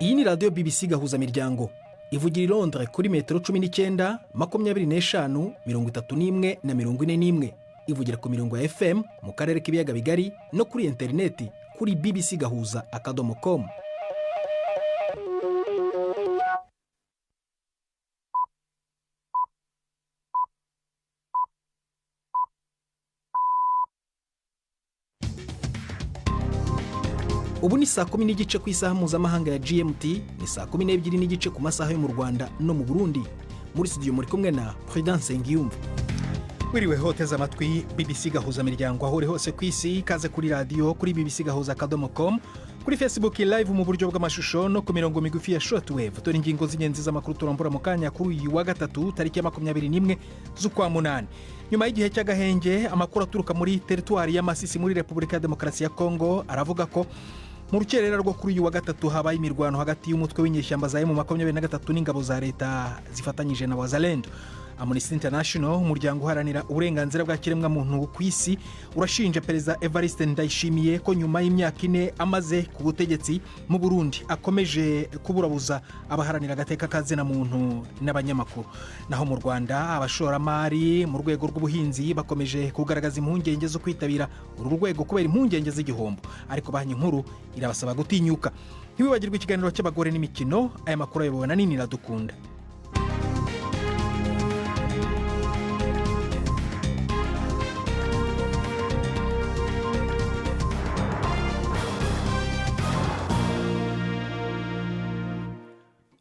Iyi ni radiyo BBC Gahuzamiryango ivugira i Londres kuri metero 19, 25, 31 na 41. Ivugira ku mirongo ya FM mu karere k'ibiyaga bigari no kuri interineti kuri bbcgahuza.com. Ubu ni saa 10 n'igice ku isaha mpuzamahanga ya GMT, ni saa 12 n'igice ku masaha yo mu Rwanda no mu Burundi. Muri studio muri kumwe na Prudence Ngiyumva. Wiriwe hoteza amatwi BBC Gahuzamiryango aho uri hose ku isi, kaze kuri radio kuri bbcgahuza.com, kuri Facebook live mu buryo bw'amashusho no ku mirongo migufi ya shortwave. Dore ingingo z'ingenzi z'amakuru turambura mu kanya kuri uyu wa gatatu tariki ya 21 z'ukwa munani. Nyuma y'igihe cy'agahenge, amakuru aturuka muri teritwari ya Masisi muri Repubulika ya Demokarasi ya Kongo aravuga ko mu rukerera rwo kuri uyu wa gatatu habaye imirwano hagati y'umutwe w'inyeshyamba za M23 n'ingabo za leta zifatanyije na Wazalendo. Amnesty International, umuryango uharanira uburenganzira bwa kiremwamuntu ku isi, urashinja Perezida Evariste Ndayishimiye ko nyuma y'imyaka 4 amaze ku butegetsi mu Burundi akomeje kuburabuza abaharanira agateka kazina muntu n'abanyamakuru. Naho mu Rwanda, abashoramari mu rwego rw'ubuhinzi bakomeje kugaragaza impungenge zo kwitabira uru rwego kubera impungenge z'igihombo, ariko banki nkuru irabasaba gutinyuka. Ntiwibagirwe ikiganiro cy'abagore n'imikino. Aya makuru ayobowe na Nini Iradukunda.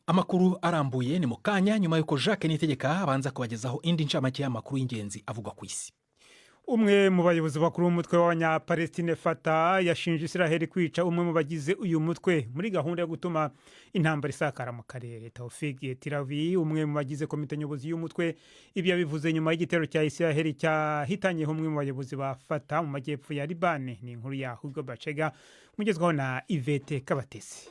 Amakuru arambuye ni mu kanya nyuma yuko Jacques Nitegeka abanza kubagezaho indi ncamake y'amakuru y'ingenzi avugwa ku isi. Umwe mu bayobozi bakuru b'umutwe w'abanyapalestine Fatah yashinje Israel kwica umwe mu bagize uyu mutwe muri gahunda yo gutuma intambara isakara mu karere. Taufik Tiravi, umwe mu bagize komite nyobozi y'umutwe, ibyo yabivuze nyuma y'igitero cya Israel cyahitanye umwe mu bayobozi ba Fatah mu majyepfo ya Liban. Ni inkuru ya Hugo Bachega mugezwaho na Yvette Kabatesi.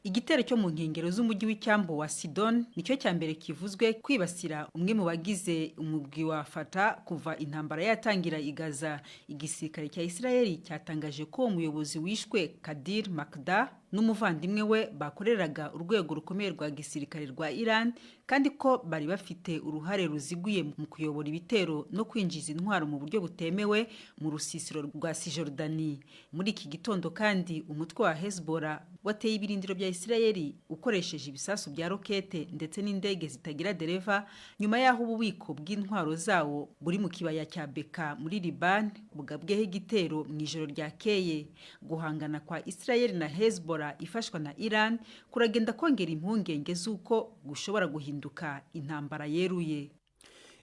Igitero cyo mu nkengero z'umujyi w'icyambu wa Sidon nicyo cya mbere kivuzwe kwibasira umwe mu bagize umugwi wa Fatah kuva intambara yatangira i Gaza. Igisirikare cya Israel cyatangaje ko umuyobozi wishwe Kadir Makda n'umuvandimwe we bakoreraga urwego rukomeye rwa gisirikare rwa Iran, kandi ko bari bafite uruhare ruziguye mu kuyobora ibitero no kwinjiza intwaro mu buryo butemewe mu rusisiro rwa Cisjordanie. Muri iki gitondo kandi umutwe wa Hezbollah wateye ibirindiro bya Israel ukoresheje ibisasu bya rokete ndetse n'indege zitagira dereva, nyuma y'aho ububiko bw'intwaro zawo buri mu kibaya cya Beka muri Liban bugabweho igitero mu ijoro ryakeye. Guhangana kwa Israel na Hezbollah ifashwa na Iran kuragenda kongera impungenge z'uko gushobora guhinduka intambara yeruye.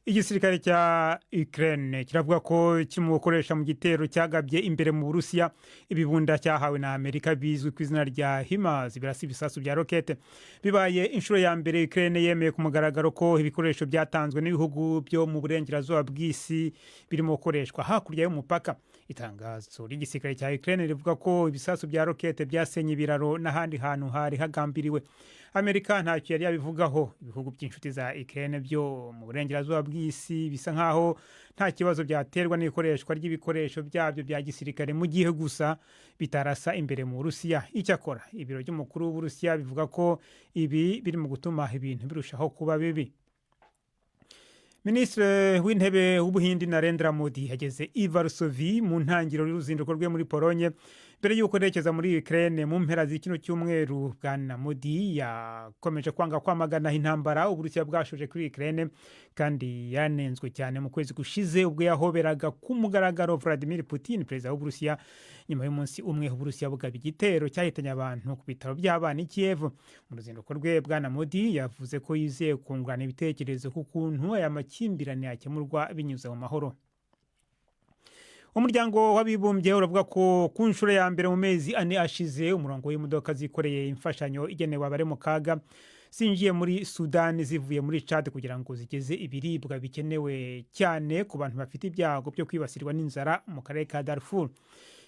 Igisirikare cya Ukraine kiravuga ko kimukoresha mu gitero cyagabye imbere mu Burusiya ibibunda cyahawe na Amerika bizwi ku izina rya HIMARS, birasa ibisasu bya rokete. Bibaye inshuro ya mbere Ukraine yemeye ku mugaragaro ko ibikoresho byatanzwe n'ibihugu byo mu burengerazuba bw'isi birimo gukoreshwa hakurya y'umupaka. Itangazo ry'igisirikare cya Ukraine rivuga ko ibisasu bya rokete byasenye ibiraro n'ahandi hantu hari hagambiriwe. Amerika ntacyo yari yabivugaho. Ibihugu by'inshuti za Ukraine byo mu burengerazuba bw'isi bisa nkaho nta kibazo byaterwa n'ikoreshwa ry'ibikoresho byabyo bya gisirikare mu gihe gusa bitarasa imbere mu Burusiya. Icyakora ibiro by'umukuru w'Uburusiya bivuga ko ibi biri mu gutuma ibintu birushaho kuba bibi. Minisitiri w'intebe w'Ubuhindi Narendra Modi yageze i Varsovie mu ntangiriro y'uruzinduko rwe muri Polonye mbere y'uko yerekeza muri Ukraine mu mpera z'ikino cyumweru. Bwana Modi yakomeje kwamagana intambara Uburusiya bwashoje kuri Ukraine, kandi yanenzwe cyane mu kwezi gushize ubwo yahoberaga ku mugaragaro Vladimir Putin, perezida w'Uburusiya, nyuma y'umunsi umwe Uburusiya bugaba igitero cyahitanye abantu ku bitaro by'abana i Kiev. Mu ruzinduko rwe Bwana Modi yavuze ko yizeye kungurana ibitekerezo ku kuntu aya makimbirane yakemurwa binyuze mu mahoro. Umuryango w'abibumbye uravuga ko ku nshuro ya mbere mu mezi 4 ashize umurongo w'imodoka zikoreye imfashanyo igenewe abari mu kaga zinjiye muri Sudan zivuye muri Chad kugira ngo zigeze ibiribwa bikenewe cyane ku bantu bafite ibyago byo kwibasirwa n'inzara mu karere ka Darfur.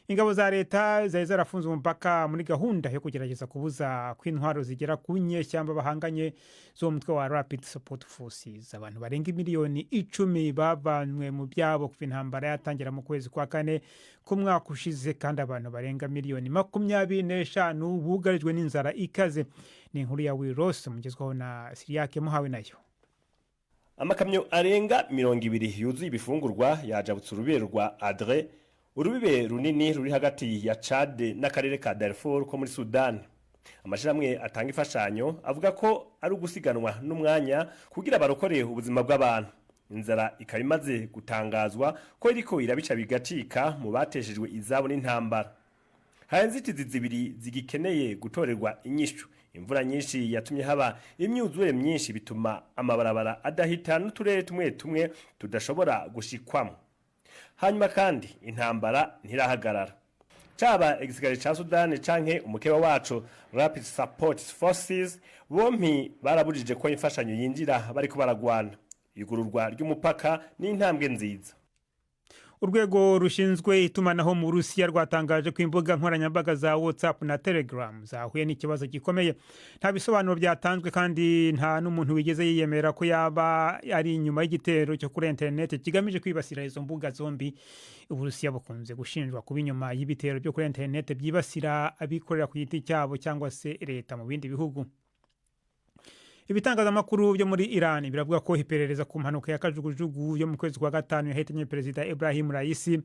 ingabo za leta zari zarafunze umupaka muri gahunda yo kugerageza kubuza ko intwaro zigera ku nyeshyamba bahanganye zo mu mutwe wa Rapid Support Forces. Abantu barenga miliyoni 10 bavanwe mu byabo kuva intambara yatangira mu kwezi kwa kane k'umwaka ushize, kandi abantu barenga miliyoni 25 bugarijwe n'inzara ikaze. Ni inkuru ya Wiros mugezwaho na Siriake Muhawe nayo. Amakamyo arenga 200 yuzuye ibifungurwa yajabutse urubere rwa Adre, urubibe runini ruri hagati ya Chad n'akarere ka Darfur ko muri Sudan. Amashirahamwe atanga ifashanyo avuga ko ari ugusiganwa n'umwanya kugira barokoreye ubuzima bw'abantu. Inzara ikaba imaze gutangazwa ko iriko irabica bigacika mu bateshejwe izabo n'intambara. Hari inzitizi zibiri zigikeneye gutorerwa inyishu. Imvura nyinshi yatumye haba imyuzure myinshi bituma amabarabara adahita n'uturere tumwe tudashobora gushikwamo. Hanyuma kandi intambara ntirahagarara. Caba igisirikare ca Sudan canke umukeba wacu Rapid Support Forces bompi barabujije ko imfashanyo yinjira bariko baragwana. Igururwa ry'umupaka ni intambwe nziza. Urwego rushinzwe itumanaho mu Burusiya rwatangaje ko imbuga nkoranyambaga za WhatsApp na Telegram zahuye n'ikibazo gikomeye. Nta bisobanuro byatanzwe kandi nta n'umuntu wigeze yiyemera ko yaba ari inyuma y'igitero cyo kuri internet kigamije kwibasira izo mbuga zombi. Uburusiya bukunze gushinjwa kuba inyuma y'ibitero byo kuri internet byibasira abikorera ku giti cyabo cyangwa se leta mu bindi bihugu. Ibitangazamakuru byo muri Iran biravuga ko iperereza ku mpanuka ya kajugujugu yo mu kwezi kwa gatanu yahitanye Perezida Ebrahim Raisi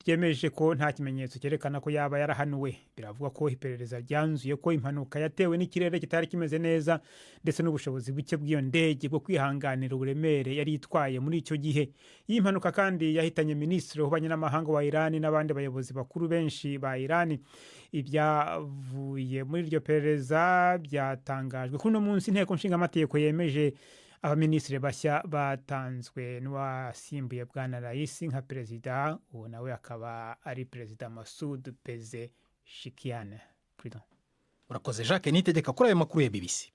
ryemeje ko nta kimenyetso cyerekana ko yaba yarahanuwe. Biravuga ko iperereza ryanzuye ko impanuka yatewe n'ikirere kitari kimeze neza ndetse n'ubushobozi buke bw'iyo ndege bwo kwihanganira uburemere yari itwaye muri icyo gihe. Iyi mpanuka kandi yahitanye Minisitiri w'Ububanyi n'Amahanga wa Iran n'abandi bayobozi bakuru benshi ba Iran. Ibyavuye muri iryo perereza byatangajwe kuno munsi inteko nshingamateko yemeje abaminisitiri bashya batanzwe n'uwasimbuye bwana Raisi nka perezida. Uwo nawe akaba ari Perezida Masoud Pezeshkian. Urakoze Jacques Nitegeka kuri ayo makuru ya BBC.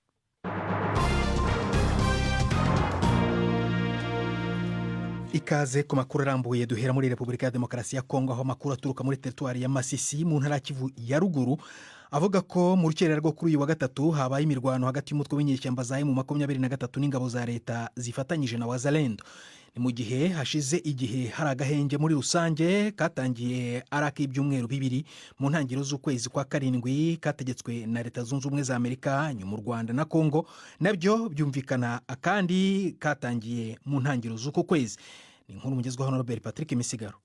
Ikaze ku makuru arambuye duhera muri Repubulika ya Demokarasi ya Kongo, aho makuru aturuka muri teritwari ya Masisi mu ntara Kivu ya ruguru avuga ko mu rukerera rwo kuri uyu wa gatatu habaye imirwano hagati y'umutwe w'inyeshyamba za M23 n'ingabo za leta zifatanyije na Wazalendo. Ni mu gihe hashize igihe hari agahenge muri rusange katangiye araka ibyumweru bibiri mu ntangiriro z'ukwezi kwa karindwi kategetswe na Leta Zunze Ubumwe za Amerika, nyuma Rwanda na Kongo nabyo byumvikana akandi katangiye mu ntangiriro z'uko kwezi. Ni inkuru mugezwaho na Robert Patrick Misigaro.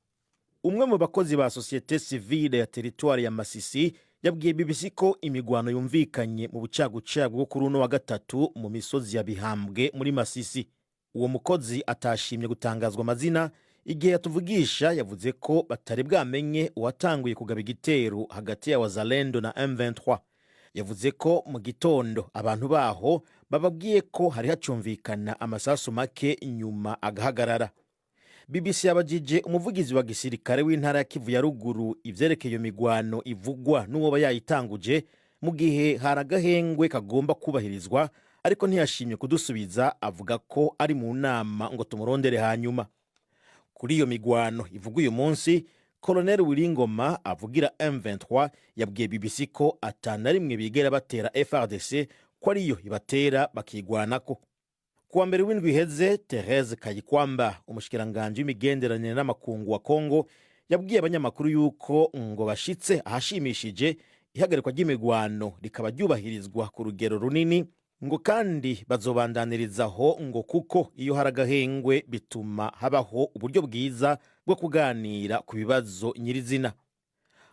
Umwe mu bakozi ba societe civile ya teritwari ya Masisi yabwiye BBC ko imigwano yumvikanye mu bucagucagu bwo kuri uno wa gatatu mu misozi ya Bihambwe muri Masisi. Uwo mukozi atashimye gutangazwa amazina igihe yatuvugisha yavuze ko batari bwamenye uwatanguye kugaba igitero hagati ya Wazalendo na M23. Yavuze ko mu gitondo abantu baho bababwiye ko hari hacumvikana amasasu make nyuma agahagarara. BBC yabajije umuvugizi wa gisirikare w'intara ya Kivu ya ruguru ivyerekeye iyo migwano ivugwa n'uwo bayitanguje mu gihe hari agahengwe kagomba kubahirizwa, ariko ntiyashimye kudusubiza, avuga ko ari mu nama ngo tumurondere hanyuma. Kuri iyo migwano ivugwa uyu munsi, Colonel Wilingoma avugira M23 yabwiye BBC ko atana rimwe bigera batera FARDC, ko ariyo ibatera bakigwanako. Kuwa mbere w'indwi iheze, Therese Kayikwamba, umushikiranganje w'imigenderanire n'amakungu wa Kongo, yabwiye abanyamakuru yuko ngo bashitse ahashimishije ihagarikwa ry'imigwano rikaba ryubahirizwa ku rugero runini, ngo kandi bazobandanirizaho ngo kuko iyo haragahengwe bituma habaho uburyo bwiza bwo kuganira ku bibazo nyirizina.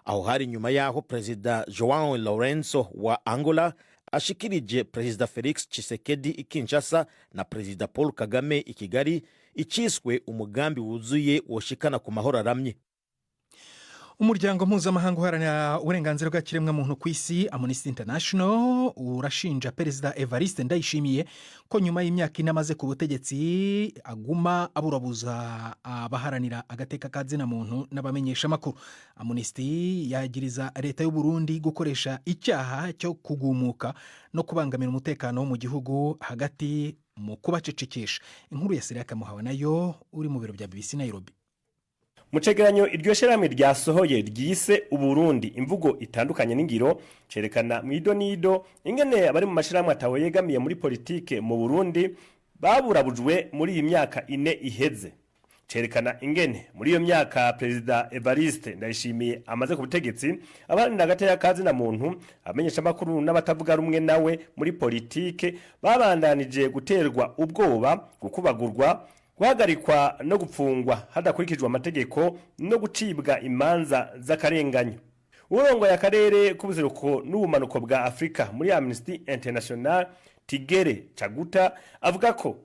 Aho hari nyuma yaho Perezida João Lourenço wa Angola ashikirije Perezida Felix Tshisekedi i Kinshasa na Perezida Paul Kagame i Kigali iciswe umugambi wuzuye woshikana ku mahoro aramye. Umuryango mpuzamahanga uharanira uburenganzira bw'ikiremwamuntu ku isi Amnesty International urashinja Perezida Evariste Ndayishimiye ko nyuma y'imyaka ine amaze ku butegetsi aguma aburabuza abaharanira agateka kazina muntu n'abamenyesha makuru. Amnesty yagiriza leta y'u Burundi gukoresha icyaha cyo kugumuka no kubangamira umutekano wo mu gihugu hagati mu kubacecekesha. Inkuru ya Siriaka Muhawe nayo uri mu biro bya BBC Nairobi. mu cegeranyo iryo shirahamwe ryasohoye ryise Uburundi imvugo itandukanye n'ingiro cerekana mwidonido ingene abari mu mashirahamwe atawe yegamiye muri politike mu Burundi baburabujwe muri iyi myaka 4 iheze. Cerekana ingene muri iyo myaka Perezida Evariste Ndayishimiye amaze ku butegetsi abandi hagati y'akazi na muntu amenyesha makuru n'abatavuga rumwe nawe muri politike babandanije guterwa ubwoba, gukubagurwa, guhagarikwa no gupfungwa hadakurikijwe amategeko no gucibwa imanza z'akarenganyo. Urongo ya karere k'ubuseruko n'ubumanuko bwa Afrika muri Amnesty International Tigere Chaguta avuga ko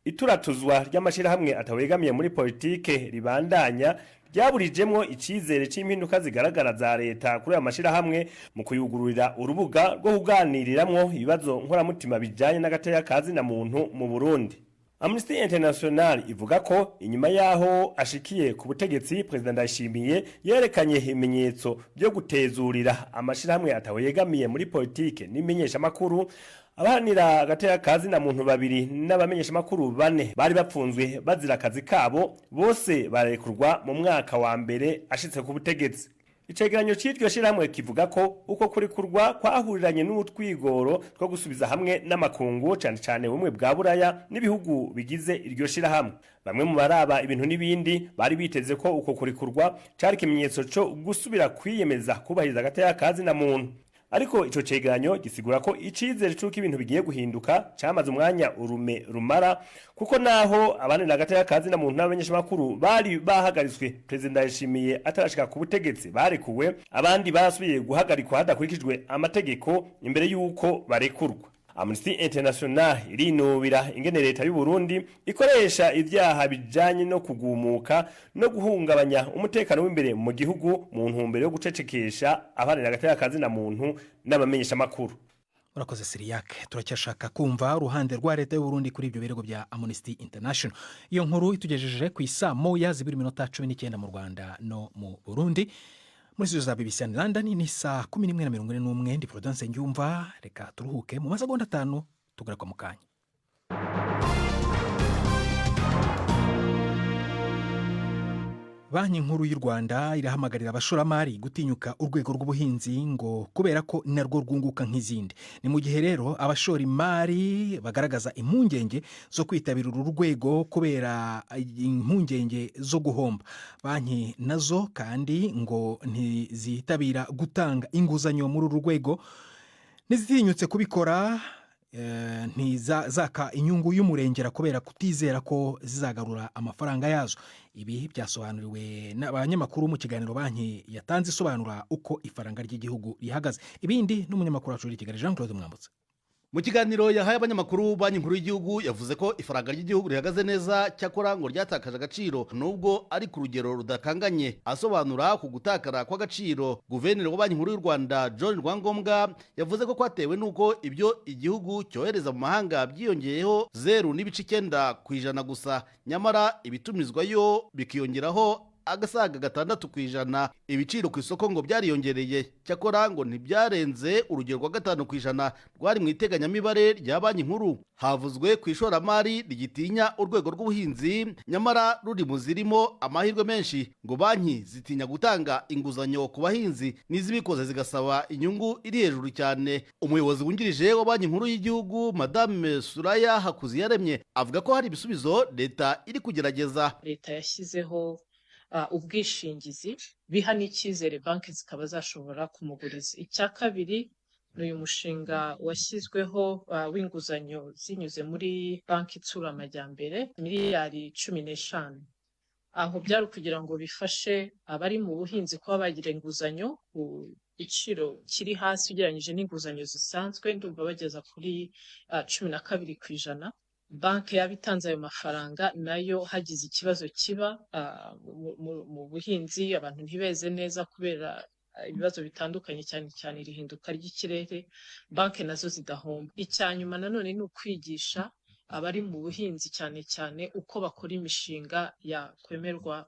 ituratuzwa ry'amashirahamwe atawegamiye muri politike ribandanya ryaburijemwo icizere c'impinduka zigaragara za leta kuri amashirahamwe mu kuyugururira urubuga rwo kuganiriramwo ibibazo nkoramutima bijanye n'agateka kazi na muntu mu Burundi. Amnesty International ivuga ko inyuma yaho ashikiye ku butegetsi President Ndayishimiye yerekanye ibimenyetso byo gutezurira amashirahamwe atawegamiye muri politike n'imenyesha makuru. Abahanira agateka kazi na muntu babiri n'abamenyesha makuru 4 bari bapfunzwe bazira akazi kabo, bose barekurwa mu mwaka wa mbere ashitse ku butegetsi. Icegeranyo cy'iryo shirahamwe kivuga ko uko kuri kurwa kwahuriranye n'utwigoro two gusubiza hamwe n'amakungu cyane cyane bumwe bwa Buraya n'ibihugu bigize iryo shirahamwe. Bamwe mu baraba ibintu n'ibindi bari biteze ko uko kuri kurwa cyari kimenyetso cyo gusubira kwiyemeza kubahiriza agateka kazi na muntu. Ariko ico cegeranyo gisigura ko icizere cy'uko ibintu bigiye guhinduka cyamaze umwanya urume rumara, kuko naho abandi nagateka kazi na muntu n'abamenyesha makuru bari bahagariswe President Ndayishimiye atarashika ku butegetsi barekuwe, abandi basubiye guhagarikwa hadakurikijwe amategeko imbere y'uko barekurwa. Amnesty International irinubira ingene leta y'u Burundi ikoresha ivyaha bijanye no kugumuka no guhungabanya umutekano w'imbere mu gihugu mu ntumbero yo gucecekesha abahanira agateka kazi na muntu n'abamenyesha makuru. Urakoze Siriyake. Turacyashaka kumva uruhande rwa leta y'u Burundi kuri ibyo birego bya Amnesty International. Iyo nkuru itugejeje ku isaa 1:19 mu Rwanda no mu Burundi. Muri studio za BBC London ni saa 11:41 ndi Prudence Ngyumva. Reka turuhuke mu masegonda 5 tugaruka mu kanya. Banki nkuru y'u Rwanda irahamagarira abashoramari gutinyuka urwego rw'ubuhinzi ngo kubera ko narwo rwunguka nk'izindi. Ni mu gihe rero abashora imari bagaragaza impungenge zo kwitabira uru rwego kubera impungenge zo guhomba. Banki nazo kandi ngo ntizitabira gutanga inguzanyo muri uru rwego, nizitinyutse kubikora ntizaka inyungu y'umurengera kubera kutizera ko zizagarura amafaranga yazo. Ibi byasobanuriwe n'abanyamakuru mu kiganiro banki yatanze isobanura uko ifaranga ry'igihugu rihagaze. Ibindi n'umunyamakuru wacu w'i Kigali Jean Claude Mwambutse. Mu kiganiro yahaye abanyamakuru banki nkuru y'igihugu yavuze ko ifaranga ry'igihugu rihagaze neza, cyakora ngo ryatakaje agaciro nubwo ari ku rugero rudakanganye. Asobanura ku gutakara kw'agaciro, guverineri wa banki nkuru y'u Rwanda John Rwangombwa yavuze ko kwatewe nuko ibyo igihugu cyohereza mu mahanga byiyongeyeho 0.9% gusa, nyamara ibitumizwayo bikiyongeraho agasaga 6%. Ibiciro ku isoko ngo byariyongereye, cyakora ngo ntibyarenze urugero rwa 5% rwari mu iteganyamibare rya banki nkuru. Havuzwe ku ishoramari rigitinya urwego rw'ubuhinzi, nyamara ruri mu zirimo amahirwe menshi. Ngo banki zitinya gutanga inguzanyo ku bahinzi, n'izibikoze zigasaba inyungu iri hejuru cyane. Umuyobozi wungirije wa banki nkuru y'igihugu Madame Suraya Hakuziyaremye avuga ko hari ibisubizo leta iri kugerageza. Leta yashyizeho ubwishingizi biha n'icyizere banki zikaba zashobora kumuguriza. Icya kabiri ni uyu mushinga washyizweho w'inguzanyo zinyuze muri banki itsura amajyambere miliyari 15. Aho byari kugira ngo bifashe abari mu buhinzi kuba bagira inguzanyo ku giciro kiri hasi ugereranyije n'inguzanyo zisanzwe, ndumva bageza kuri 12%. Banki yabitanze ayo mafaranga nayo hagize ikibazo kiba mu buhinzi, abantu ntibeze neza kubera ibibazo bitandukanye, cyane cyane irihinduka ry'ikirere, banki nazo zidahomba. Icyanyuma nanone ni ukwigisha abari mu buhinzi cyane cyane uko bakora imishinga yakwemerwa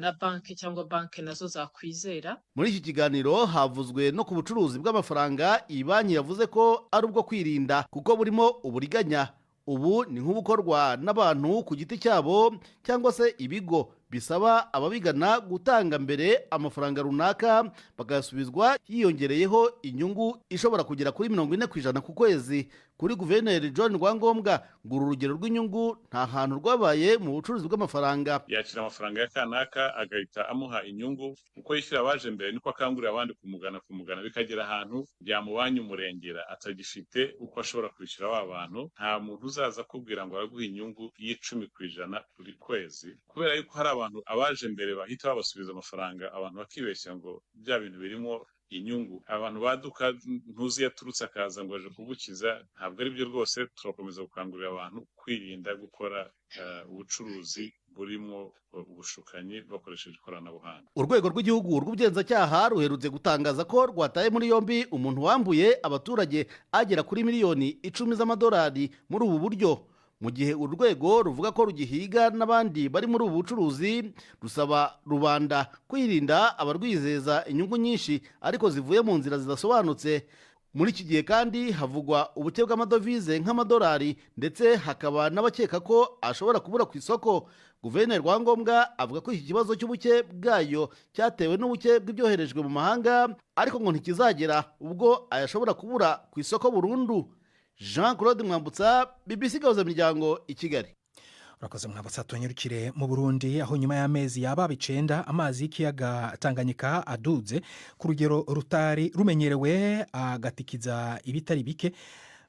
na banki cyangwa banki nazo zakwizera. Muri iki kiganiro havuzwe no ku bucuruzi bw'amafaranga. Iyi banki yavuze ko ari ubwo kwirinda kuko burimo uburiganya. Ubu ni nk'ubukorwa n'abantu ku giti cyabo cyangwa se ibigo bisaba ababigana gutanga mbere amafaranga runaka bakayasubizwa hiyongereyeho inyungu ishobora kugera kuri 40% ku kwezi. Kuri Guverineri John Rwangombwa ngo uru rugero rw'inyungu nta hantu rwabaye mu bucuruzi bw'amafaranga. Yakira amafaranga ya kanaka agahita amuha inyungu, uko yishyura abaje mbere niko akangurira abandi kumugana bikagera ahantu byamubanye umurengera atagifite uko ashobora kwishyura wa bantu. Nta muntu uzaza kubwira ngo araguha inyungu y'10% buri kwezi, kubera yuko hari abantu abaje mbere bahita babasubiza amafaranga, abantu bakibeshya ngo bya bintu birimo inyungu. Abantu baduka ntuzi yaturutse akaza ngo aje kugukiza, ntabwo ari byo rwose. Turakomeza gukangurira abantu kwirinda gukora ubucuruzi burimo ubushukanyi bakoresheje ikoranabuhanga. Urwego rw'igihugu rw'ubugenzacyaha ruherutse gutangaza ko rwataye muri yombi umuntu wambuye abaturage agera kuri miliyoni 10 z'amadolari muri ubu buryo. Mu gihe uru rwego ruvuga ko rugihiga n'abandi bari muri ubu bucuruzi, rusaba rubanda kwirinda abarwizeza inyungu nyinshi ariko zivuye mu nzira zidasobanutse. Muri iki gihe kandi havugwa ubuke bw'amadovize nk'amadolari, ndetse hakaba n'abakeka ko ashobora kubura ku isoko. Guverineri Rwangombwa avuga ko iki kibazo cy'ubuke bwayo cyatewe n'ubuke bw'ibyoherejwe mu mahanga, ariko ngo ntikizagera ubwo ayashobora kubura ku isoko burundu. Jean Claude Mwambutsa, BBC Gahuzamiryango, i Kigali. Urakoze Mwambutsa. Tunyarukire mu Burundi, aho nyuma y'amezi yababa 9 amazi y'ikiyaga Tanganyika aduze ku rugero rutari rumenyerewe, agatikiza ibitari bike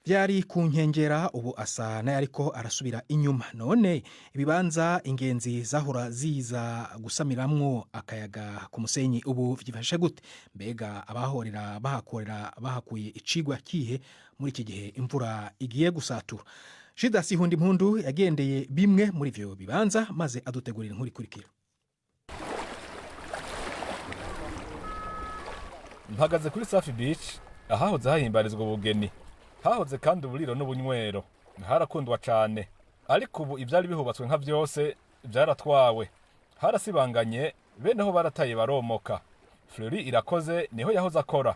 byari ku nkengera, ubu asa n'ayariko arasubira inyuma. None ibibanza ingenzi zahora ziza gusamiramwo akayaga ku musenyi ubu vyifashe gute? Mbega abahorera bahakuye icigwa kihe muri iki gihe imvura igiye gusatura? Shida Sihundi Mpundu yagendeye bimwe muri ivyo bibanza maze adutegurira inkuru ikurikira. Mpagaze kuri Safi Beach, ahahoze hahimbarizwa ubugeni, hahoze kandi uburiro n'ubunywero. Harakundwa cane, ariko ubu ivyari bihubatswe nka vyose vyaratwawe, harasibanganye, beneho barataye baromoka. Fleury Irakoze niho yahoze akora.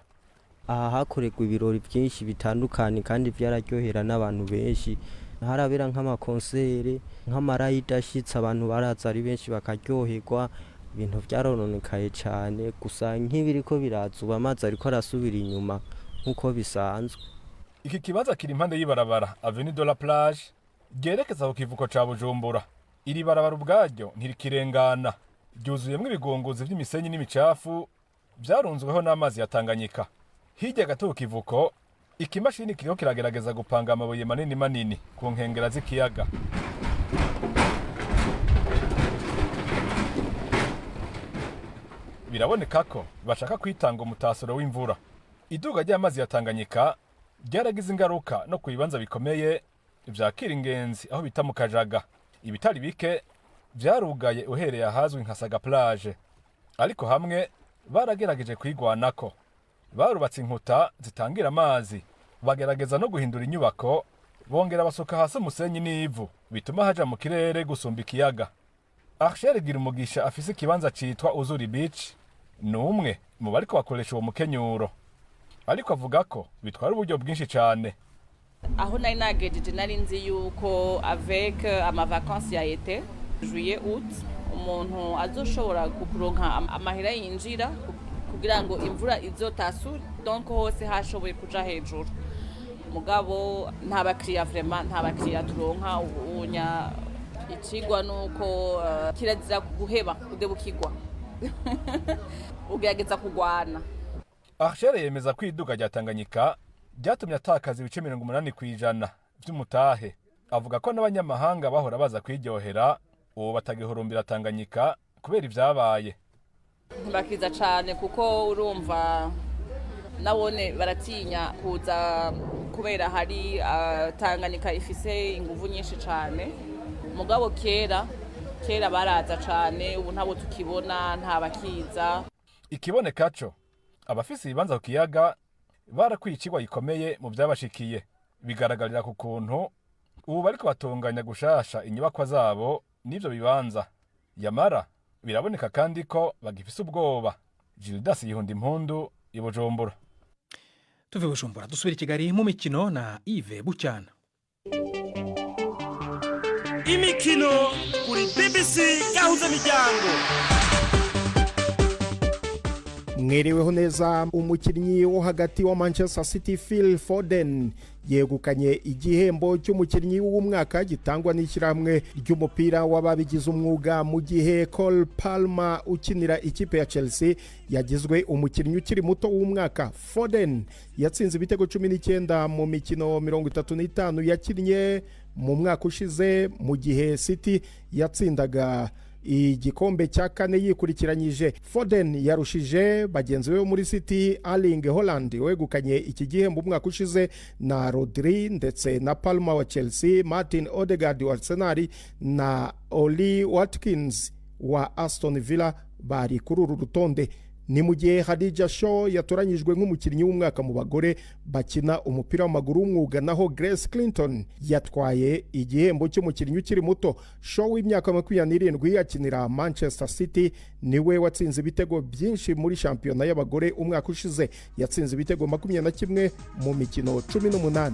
Aha hakorerwa ibirori byinshi bitandukanye kandi byararyohera n'abantu benshi. Harabera nk'amakonsere, nk'amarayidi ashitse, abantu baraza ari benshi bakaryoherwa. Ibintu byarononekaye cyane, gusa nk'ibiriko birazuba amazi ariko arasubira inyuma nk'uko bisanzwe. Iki kibanza kiri impande y'ibarabara Avenue de la Plage ryerekeza ku kivuko ca Bujumbura. Iri barabara ubwaryo ntirikirengana, ryuzuyemwo ibigongozi vy'imisenyi n'imicafu vyarunzweho n'amazi ya Tanganyika. Hirya gato ku kivuko, ikimashini kiriko kiragerageza gupanga amabuye manini manini ku nkengera z'ikiyaga. Biraboneka ko bashaka kwitanga umutasuro w'imvura. Iduga ry'amazi ya Tanganyika ryaragize ingaruka no ku bibanza bikomeye vyakira ingenzi aho bita mu Kajaga. Ibitari bike vyarugaye uhereye ahazwi nka Saga Plage, ariko hamwe baragerageje kwigwanako. Barubatse inkuta zitangira amazi, bagerageza no guhindura inyubako, bongera basuka hasi umusenyi n'ivu bituma haja mu kirere gusumba ikiyaga. Archer Girumugisha afise ikibanza citwa Uzuri Beach, numwe mu bariko bakoresha uwo mukenyuro, ariko avuga ko bitwara uburyo bwinshi cyane. Aho nari nagejeje nari nzi yuko avec amavacances ya été juillet août umuntu azoshobora kuronka amahera yinjira kugira ngo imvura izotasure, donc hose hashoboye kuja hejuru. Mugabo nta bakiriya vraiment, nta bakiriya turonka. Ubunya ikigwa nuko kirazira guheba kudebukirwa ugerageza kugwana. Archer yemeza ko iduga rya Tanganyika ryatumye atakaza ibice 80% vy'umutahe. Avuga ko n'abanyamahanga bahora baza kwiryohera ubu batagihurumbira Tanganyika kubera ivyabaye. Bakiza cyane kuko urumva nabone baratinya kuza kubera hari Tanganyika ifise inguvu nyinshi cyane. Mugabo kera baraza cyane, ubu ntabo tukibona, nta bakiza. Ikiboneka cyo abafise ibibanza ku kiyaga barakwicirwa gikomeye mu byabashikiye. Bigaragarira ku kuntu ubu bariko batunganya gushasha inyubakwa zabo n'ivyo bibanza. Yamara biraboneka kandi ko bagifise ubwoba. Gildas Yihundi Mpundu, i Bujumbura. Tuve Bujumbura dusubira i Kigali mu mikino na Yves Bucyana. Imikino kuri BBC gahuza miryango. Mwiriweho neza. Umukinnyi wo hagati wa Manchester City Phil Foden yegukanye igihembo cy'umukinnyi w'umwaka gitangwa n'ishyirahamwe ry'umupira w'ababigize umwuga, mu gihe Cole Palmer ukinira ikipe ya Chelsea yagizwe umukinnyi ukiri muto w'umwaka. Foden yatsinze ibitego 19 mu mikino 35 yakinnye mu mwaka ushize, mu gihe City yatsindaga igikombe cya kane yikurikiranyije. Foden yarushije bagenzi be muri City Erling Haaland wegukanye iki gihembo umwaka ushize, na Rodri ndetse na Palmer wa Chelsea, Martin Odegaard wa Arsenal na Oli Watkins wa Aston Villa bari kuri uru rutonde. Ni mu gihe Khadija Shaw yatoranyijwe nk'umukinnyi w'umwaka mu bagore bakina umupira w'amaguru w'umwuga, naho Grace Clinton yatwaye igihembo cy'umukinnyi ukiri muto. Shaw w'imyaka 27 yakinira Manchester City niwe watsinze ibitego byinshi muri shampiyona y'abagore umwaka ushize, yatsinze ibitego 21 mu mikino 18.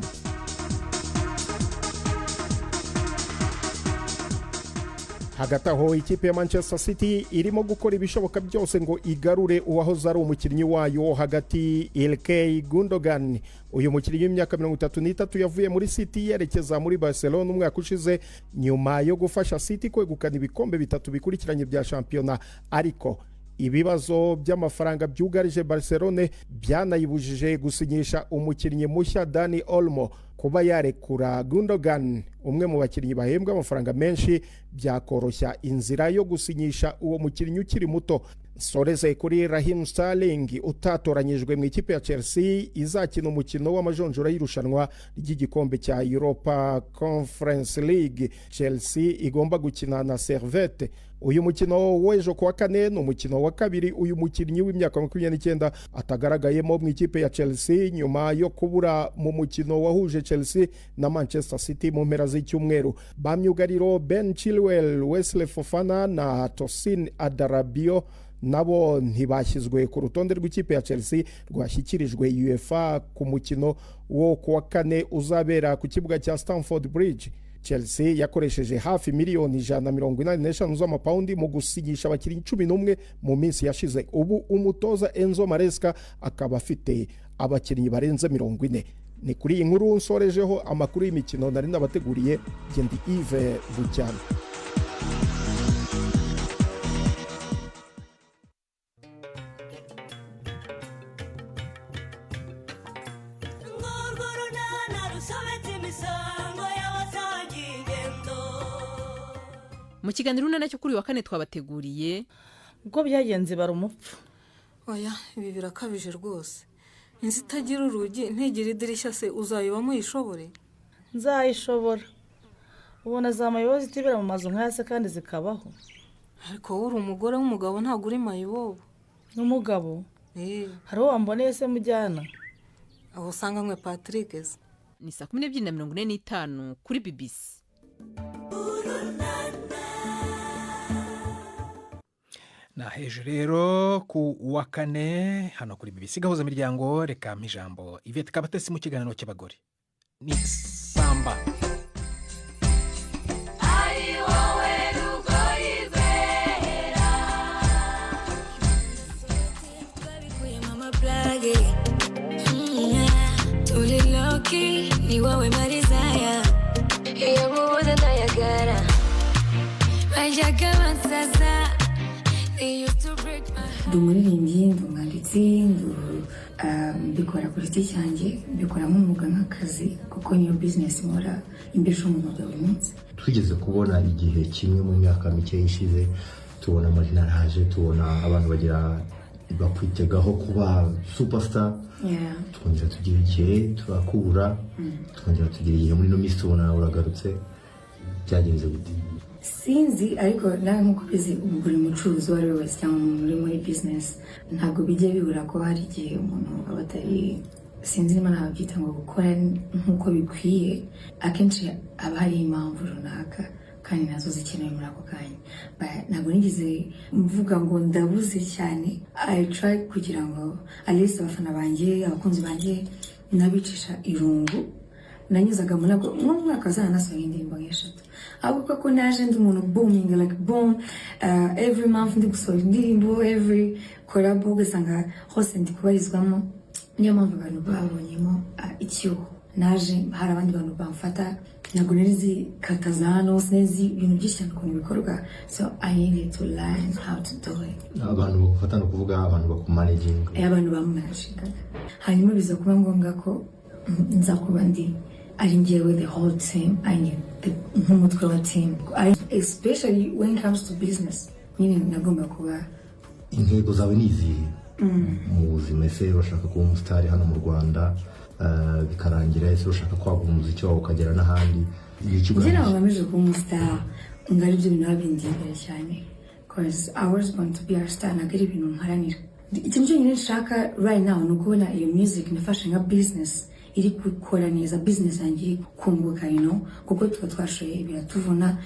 Hagati aho ikipe ya Manchester City irimo gukora ibishoboka byose ngo igarure uwahoze ari umukinnyi wayo hagati, Ilkay Gundogan. Uyu mukinnyi w'imyaka 33 yavuye muri City yerekeza muri Barcelona umwaka ushize nyuma yo gufasha City kwegukana ibikombe 3 bikurikiranye bya shampiyona, ariko ibibazo by'amafaranga byugarije Barcelona byanayibujije gusinyisha umukinnyi mushya Dani Olmo. Kuba yarekura Gundogan, umwe mu bakinnyi bahembwa amafaranga menshi, byakoroshya inzira yo gusinyisha uwo mukinnyi ukiri muto. Soreze kuri Raheem Sterling utatoranyijwe mu ikipe ya Chelsea izakina umukino w'amajonjora y'irushanwa ry'igikombe cya Europa Conference League. Chelsea igomba gukina na Servette. Uyu mukino w'ejo kuwa kane ni umukino wa kabiri uyu mukinnyi w'imyaka 29 atagaragayemo mu ikipe ya Chelsea nyuma yo kubura mu mukino wahuje Chelsea na Manchester City mu mpera z'icyumweru. Bamyugariro Ben Chilwell, Wesley Fofana na Tosin Adarabio nabo ntibashyizwe ku rutonde rw'ikipe ya Chelsea rwashyikirijwe UEFA ku mukino wo kuwa kane uzabera ku kibuga cya Stamford Bridge. Chelsea yakoresheje hafi miliyoni 185 z'amapaundi mu gusinyisha abakinnyi 11 mu minsi yashize. Ubu umutoza Enzo Maresca akaba afite abakinnyi barenze 40. Ni kuri iyi nkuru nsorejeho amakuru y'imikino nari nabateguriye. Gendi Yves Bucyana. Mu kiganiro nacyo kuri wa kane twabateguriye ubwo byagenze bara umupfu. Oya, ibi birakabije rwose. Inzu itagira urugi ntigira idirishya, se uzayibamo yishobore? Nzayishobora. Ubona za mayobozi tibera mu mazu nk'aya kandi zikabaho. Ariko wowe uri umugore w'umugabo ntabwo uri mayibobo. N'umugabo? Hari uwo wamboneye se mujyana? Aho usanga nkwe Patrick. Ni 12:45 kuri BBC. Na hejuru rero ku wa kane hano kuri BBC gahuza miryango, reka ijambo Yvette Kabatesi mu kiganiro cy'abagore. Ni Samba. Ni wawe marizaya iyo mubuze ndayagara bajyaga bansaza. Ndi umuririmbyi, ndi umwanditsi, mbikora ku giti cyanjye, mbikora nk'umwuga nk'akazi kuko niyo business nkora imbesha umuntu bya buri munsi. Twigeze kubona igihe kimwe mu myaka mike ishize, tubona amazina araje, tubona abantu bagira bakwitegaho kuba superstar. Twongera tugira igihe turakura, twongera tugira igihe muri no minsi tubona uragarutse. Byagenze gute? Sinzi, ariko nawe nk'uko bizi buri mucuruzi wari wese cyangwa umuntu muri business ntabwo bijya bibura ko hari igihe umuntu aba atari, sinzi niba nabyita ngo gukora nk'uko bikwiye, akenshi aba hari impamvu runaka kandi nazo zikenewe muri ako kanya. Ntabwo nigeze mvuga ngo ndabuze cyane. I try kugira ngo at least abafana banjye, abakunzi banjye nabicisha irungu. Nanyuzaga mu mwaka zanasohoye indirimbo 3, ahubwo ko naje ndi umuntu booming like boom every month ndi gusohora indirimbo every collab ugasanga hose ndi kubarizwamo niyo mpamvu abantu babonyemo icyuho naje hari abandi bantu bamfata ntabwo nari kataza hano sinzi ibintu byinshi cyane ukuntu bikorwa so I needed to learn how to do it. Abantu bakufata no kuvuga abantu bakumanaging abantu bamumanaging hanyuma biza kuba ngombwa ko nza kuba ndi ari njyewe the whole team I need nk'umutwe wa team especially when it comes to business nyine nagomba kuba intego zawe nizihe mu buzima ese urashaka kuba umusitari hano mu Rwanda bikarangira ese urashaka kwagura umuziki wawe ukagera n'ahandi njye nawe ngamije kuba umusitari ngari ibyo bintu nabindi imbere cyane because I was born to be a star nagari ibintu mparanira ikintu cyonyine nshaka right now ni ukubona iyo music nifashe nka business iri gukora neza business yanjye kunguka kuko tuba twashoye biratuvuna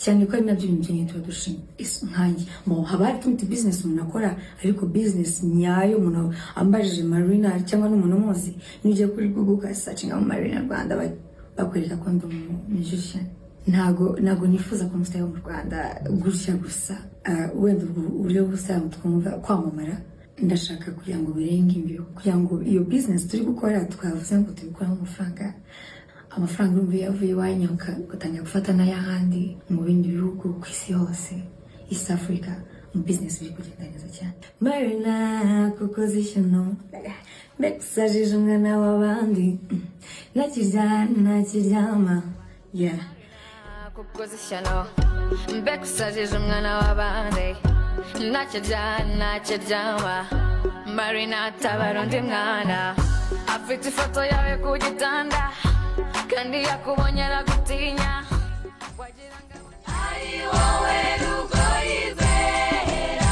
cyane ko ari nabyo bintu nyine tuba dushinga nkanjye haba hari tundi business umuntu akora ariko business nyayo umuntu ambajije Marina cyangwa n'umuntu umuzi n'ujya kuri Google ukasearchinga mu Marina Rwanda bakwereka ko ndi musician ntago nifuza ko mustay mu Rwanda gutya gusa wenda uriyo gusa twumva kwamamara ndashaka kugira ngo birenge imbere kugira ngo iyo business turi gukora twavuze ngo tubikoramo amafaranga urumva yavuye wanyoka gutangira gufata n'ayahandi mu bindi bihugu ku isi hose East Africa mu business biri kugenda neza cyane Marina kuko zishyano mbexajije umwana w'abandi nakiryama yeah kuko zishyano mbexajije umwana w'abandi nakiryama Marina tabara undi mwana afite ifoto yawe ku gitanda kandi yakubonye aragutinya ari wowe rugo yizera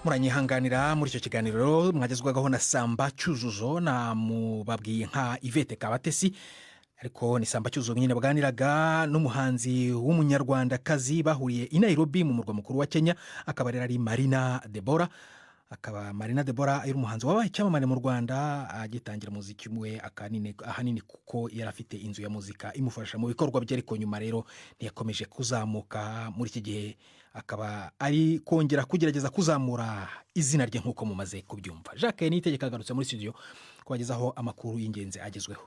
muranyihanganira muri icyo kiganiro mwagezwagaho na Samba Cyuzuzo na mubabwiye nka Yvette Kabatesi ariko ni Samba Cyuzuzo nyine baganiraga n'umuhanzi w'umunyarwandakazi bahuriye i Nairobi mu murwa mukuru wa Kenya akaba ari Marina Deborah ari umuhanzi wabaye icyamamare mu Rwanda agitangira muziki we ahanini kuko yari afite inzu ya muzika imufasha mu bikorwa bye ariko nyuma rero ntiyakomeje kuzamuka muri iki gihe akaba ari kongera kugerageza kuzamura izina rye nk'uko mumaze kubyumva. Jacques Niyitegeka agarutse muri studio kubagezaho amakuru y'ingenzi agezweho.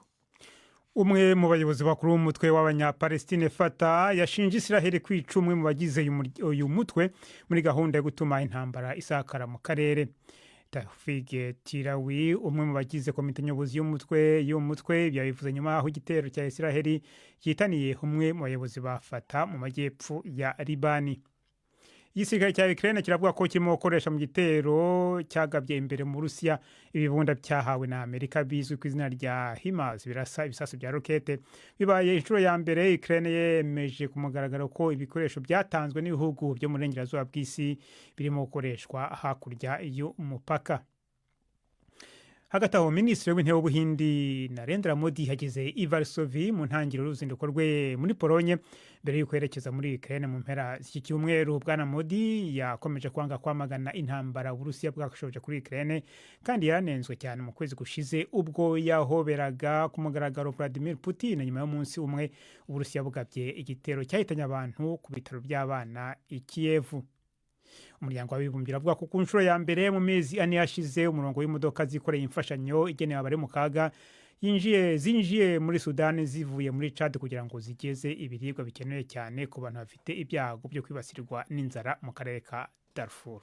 Umwe mu bayobozi bakuru b'umutwe w'abanyapalestine Fatah yashinje Israel kwica umwe mu bagize uyu mutwe muri gahunda yo gutuma intambara isakara mu karere. Tawfik Tirawi umwe mu bagize komite nyobozi y'umutwe byabivuze nyuma aho igitero cya Israel yitaniye umwe mu bayobozi ba Fatah mu majyepfo ya Libani. Igisirikare cya Ukraine kiravuga ko kirimo gukoresha mu gitero cyagabye imbere mu Burusiya ibibunda byahawe na Amerika bizwi ku izina rya HIMARS birasa ibisasu bya rokete. Bibaye inshuro ya mbere Ukraine yemeje ku mugaragaro ko ibikoresho byatanzwe n'ibihugu byo mu burengerazuba bw'isi birimo gukoreshwa hakurya y'umupaka. Hagati aho Minisitiri w'Intebe w'Ubuhindi Narendra Modi yageze i Varsovie mu ntangiriro y'uruzinduko rwe muri Polonye mbere y'uko yerekeza muri Ukraine mu mpera z'iki cyumweru. Bwana Modi yakomeje kwamagana intambara Uburusiya bwashoje kuri Ukraine kandi yaranenzwe cyane mu kwezi gushize ubwo yahoberaga ku mugaragaro Vladimir Putin nyuma y'umunsi umwe Uburusiya bugabye igitero cyahitanye abantu ku bitaro by'abana i Kiev. Umuryango w'abibumbye avuga ko ku nshuro ya mbere mu mezi ane yashize umurongo w'imodoka zikoreye imfashanyo igenewe abari mu kaga zinjiye muri Sudani zivuye muri Chad kugira ngo zigeze ibiribwa bikenewe cyane ku bantu bafite ibyago byo kwibasirwa n'inzara mu karere ka Darfur.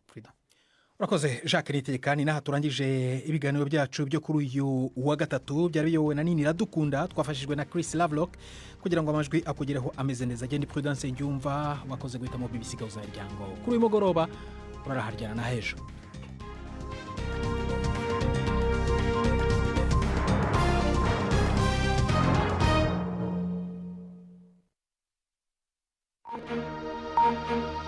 Urakoze Jacques Niyitegeka ni naha turangije ibiganiro byacu byo kuri uyu wa gatatu byari biyobowe na Nini Iradukunda twafashijwe na Chris Lovelock kugira ngo amajwi akugereho ameze neza. Agenda Prudence Ngyumva wakoze guhitamo BBC Gahuza Miryango kuri uyu mugoroba uraraharyana na hejo. Thank you.